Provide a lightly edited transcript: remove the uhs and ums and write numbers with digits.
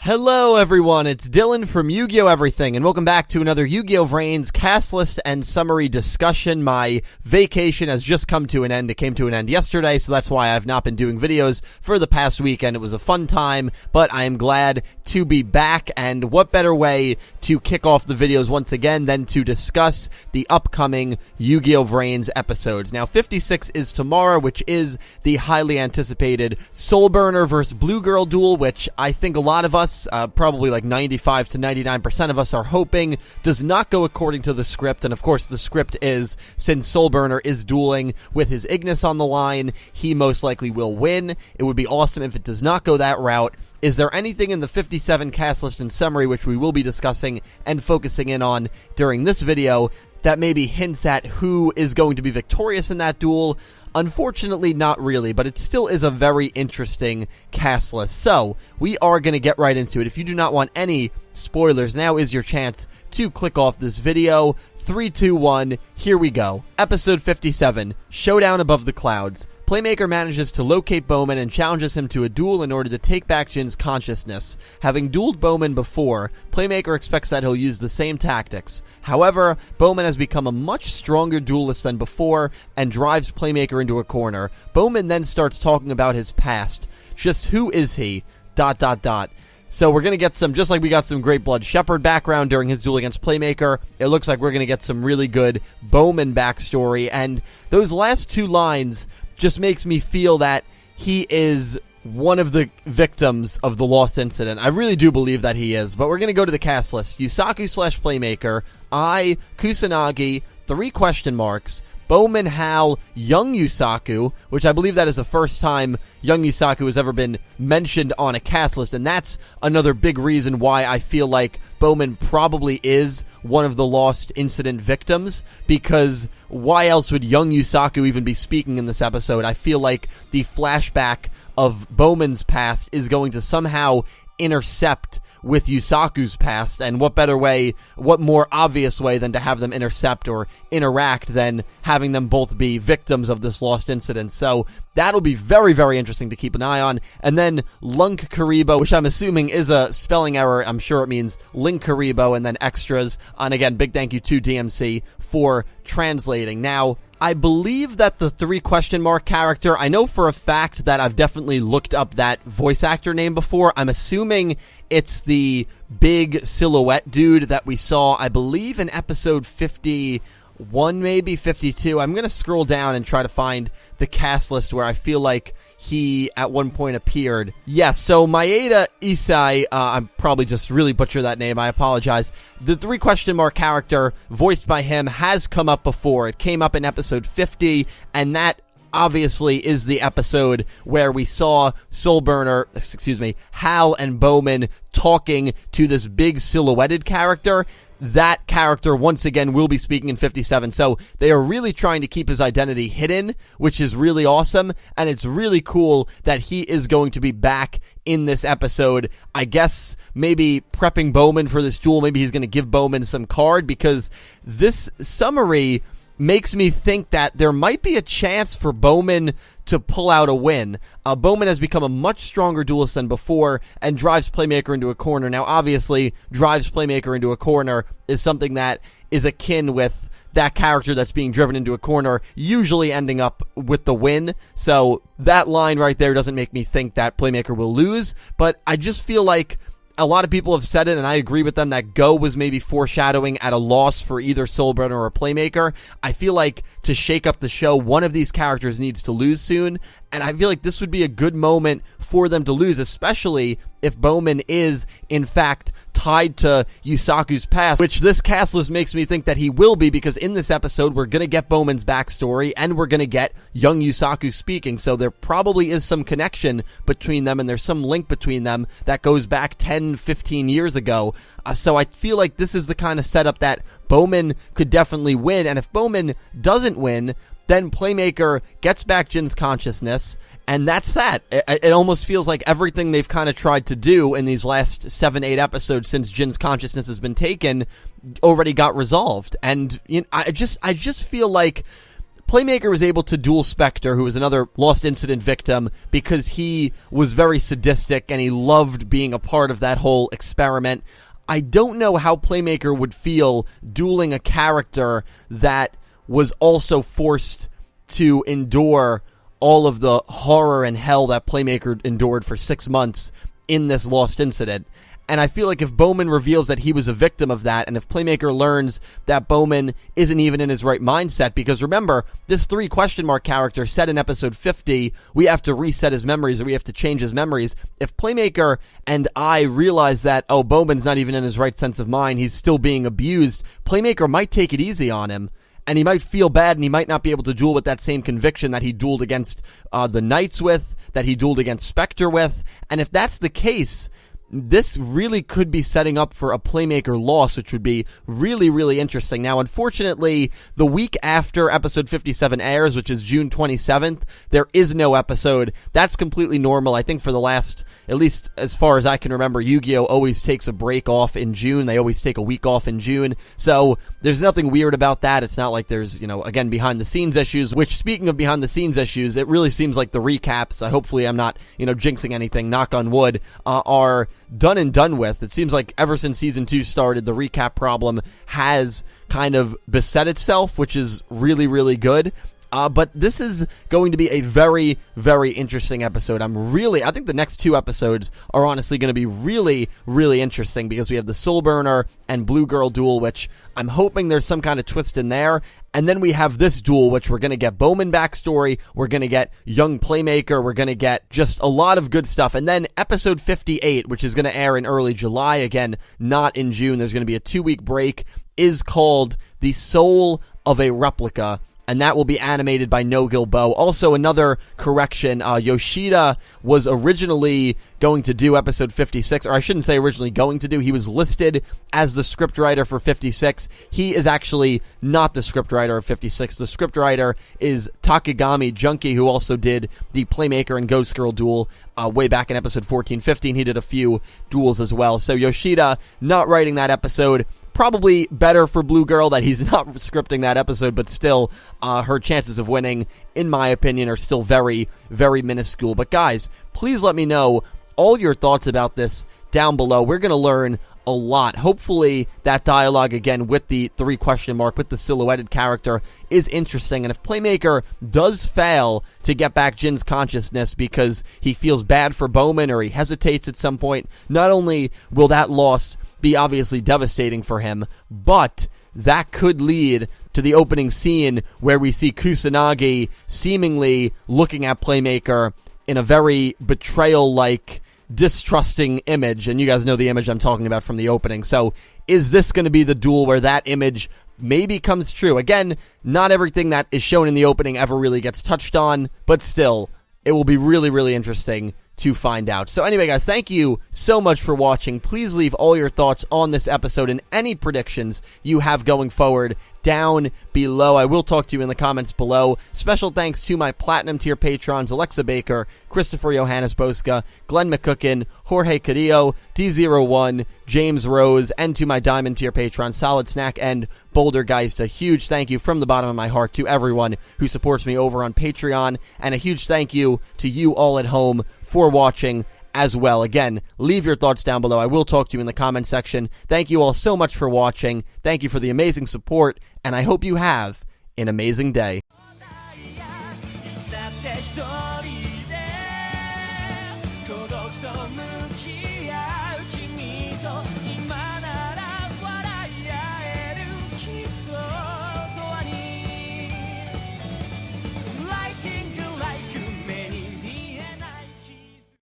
Hello everyone, it's Dylan from Yugioh Everything, and welcome back to another Yu-Gi-Oh! VRains cast list and summary discussion. My vacation has just come to an end. It came to an end yesterday, so that's why I've not been doing videos for the past weekend. It was a fun time, but I am glad to be back, and what better way to kick off the videos once again than to discuss the upcoming Yu-Gi-Oh! VRains episodes. Now, 56 is tomorrow, which is the highly anticipated Soul Burner vs. Blue Girl duel, which I think a lot of us, probably like 95 to 99% of us, are hoping does not go according to the script. And of course the script is, since Soul Burner is dueling with his Ignis on the line, he most likely will win. It would be awesome if it does not go that route. Is there anything in the 57 cast list and summary, which we will be discussing and focusing in on during this video, that maybe hints at who is going to be victorious in that duel? Unfortunately, not really, but it still is a very interesting cast list. So, we are going to get right into it. If you do not want any spoilers, now is your chance to click off this video. 3, 2, 1, here we go. Episode 57, Showdown Above the Clouds. Playmaker manages to locate Bowman and challenges him to a duel in order to take back Jin's consciousness. Having dueled Bowman before, Playmaker expects that he'll use the same tactics. However, Bowman has become a much stronger duelist than before and drives Playmaker into a corner. Bowman then starts talking about his past. Just who is he? ... So we're going to get some, just like we got some Great Blood Shepherd background during his duel against Playmaker, it looks like we're going to get some really good Bowman backstory, and those last two lines just makes me feel that he is one of the victims of the Lost Incident. I really do believe that he is, but we're going to go to the cast list. Yusaku / Playmaker, I, Kusanagi, 3 question marks, Bowman, Hal, Young Yusaku, which I believe that is the first time Young Yusaku has ever been mentioned on a cast list, and that's another big reason why I feel like Bowman probably is one of the Lost Incident victims, because why else would Young Yusaku even be speaking in this episode? I feel like the flashback of Bowman's past is going to somehow intercept with Yusaku's past, and what better way, what more obvious way than to have them intercept or interact than having them both be victims of this Lost Incident. So that'll be very, very interesting to keep an eye on. And then Lunk Karibo, which I'm assuming is a spelling error. I'm sure it means Link Karibo, and then extras. And again, big thank you to DMC for translating. Now, I believe that the 3 question mark character, I know for a fact that I've definitely looked up that voice actor name before. I'm assuming it's the big silhouette dude that we saw, I believe, in episode 51, maybe 52. I'm going to scroll down and try to find the cast list where I feel like he at one point appeared. Yes, so Maeda Isai, I'm probably just really butcher that name, I apologize. The 3 question mark character voiced by him has come up before. It came up in episode 50, and that obviously is the episode where we saw Soul Burner, Hal and Bowman talking to this big silhouetted character. That character, once again, will be speaking in 57, so they are really trying to keep his identity hidden, which is really awesome, and it's really cool that he is going to be back in this episode. I guess maybe prepping Bowman for this duel, maybe he's going to give Bowman some card, because this summary makes me think that there might be a chance for Bowman to pull out a win. Bowman has become a much stronger duelist than before and drives Playmaker into a corner. Now, obviously, drives Playmaker into a corner is something that is akin with that character that's being driven into a corner usually ending up with the win. So that line right there doesn't make me think that Playmaker will lose, but I just feel like a lot of people have said it, and I agree with them, that Go was maybe foreshadowing at a loss for either Soul Burner or Playmaker. I feel like to shake up the show, one of these characters needs to lose soon, and I feel like this would be a good moment for them to lose, especially if Bowman is, in fact, tied to Yusaku's past, which this cast list makes me think that he will be, because in this episode, we're going to get Bowman's backstory, and we're going to get young Yusaku speaking, so there probably is some connection between them, and there's some link between them that goes back 10, 15 years ago. So I feel like this is the kind of setup that Bowman could definitely win, and if Bowman doesn't win, then Playmaker gets back Jin's consciousness, and that's that. It almost feels like everything they've kind of tried to do in these last 7, 8 episodes since Jin's consciousness has been taken already got resolved. And you know, I just feel like Playmaker was able to duel Spectre, who was another Lost Incident victim, because he was very sadistic and he loved being a part of that whole experiment. I don't know how Playmaker would feel dueling a character that was also forced to endure all of the horror and hell that Playmaker endured for 6 months in this Lost Incident. And I feel like if Bowman reveals that he was a victim of that, and if Playmaker learns that Bowman isn't even in his right mindset, because remember, this 3 question mark character said in episode 50, we have to reset his memories, or we have to change his memories. If Playmaker and I realize that, oh, Bowman's not even in his right sense of mind, he's still being abused, Playmaker might take it easy on him. And he might feel bad, and he might not be able to duel with that same conviction that he dueled against the Knights with, that he dueled against Spectre with. And if that's the case, this really could be setting up for a Playmaker loss, which would be really, really interesting. Now, unfortunately, the week after episode 57 airs, which is June 27th, there is no episode. That's completely normal. I think for the last, at least as far as I can remember, Yugioh always takes a break off in June. They always take a week off in June. So there's nothing weird about that. It's not like there's, again, behind the scenes issues, which, speaking of behind the scenes issues, it really seems like the recaps, hopefully I'm not, jinxing anything, knock on wood, are done and done with. It seems like ever since season 2 started, the recap problem has kind of beset itself, which is really, really good. But this is going to be a very, very interesting episode. I think the next 2 episodes are honestly going to be really, really interesting, because we have the Soul Burner and Blue Girl duel, which I'm hoping there's some kind of twist in there. And then we have this duel, which we're going to get Bowman backstory, we're going to get young Playmaker, we're going to get just a lot of good stuff. And then episode 58, which is going to air in early July, again, not in June, there's going to be a 2-week break, is called The Soul of a Replica. And that will be animated by No Gilbo. Also, another correction, Yoshida was originally going to do episode 56, or I shouldn't say originally going to do, he was listed as the scriptwriter for 56. He is actually not the scriptwriter of 56. The scriptwriter is Takagami Junkie, who also did the Playmaker and Ghost Girl duel way back in episode 14-15. He did a few duels as well. So Yoshida not writing that episode. Probably better for Blue Girl that he's not scripting that episode, but still, her chances of winning, in my opinion, are still very, very minuscule. But guys, please let me know all your thoughts about this down below. We're going to learn a lot. Hopefully, that dialogue, again, with the 3 question mark, with the silhouetted character, is interesting. And if Playmaker does fail to get back Jin's consciousness because he feels bad for Bowman, or he hesitates at some point, not only will that loss be obviously devastating for him, but that could lead to the opening scene where we see Kusanagi seemingly looking at Playmaker in a very betrayal-like, distrusting image, and you guys know the image I'm talking about from the opening. So is this going to be the duel where that image maybe comes true? Again, not everything that is shown in the opening ever really gets touched on, but still, it will be really, really interesting to find out. So anyway, guys, thank you so much for watching. Please leave all your thoughts on this episode and any predictions you have going forward down below. I will talk to you in the comments below. Special thanks to my Platinum tier patrons, Alexa Baker, Christopher Johannes Bouska, Glen McGookin, Jorge Carrillo, D01, James Rose, and to my Diamond tier patrons, Soledsnak and bouldergeist. A huge thank you from the bottom of my heart to everyone who supports me over on Patreon, and a huge thank you to you all at home for watching as well. Again, leave your thoughts down below. I will talk to you in the comment section. Thank you all so much for watching. Thank you for the amazing support, and I hope you have an amazing day.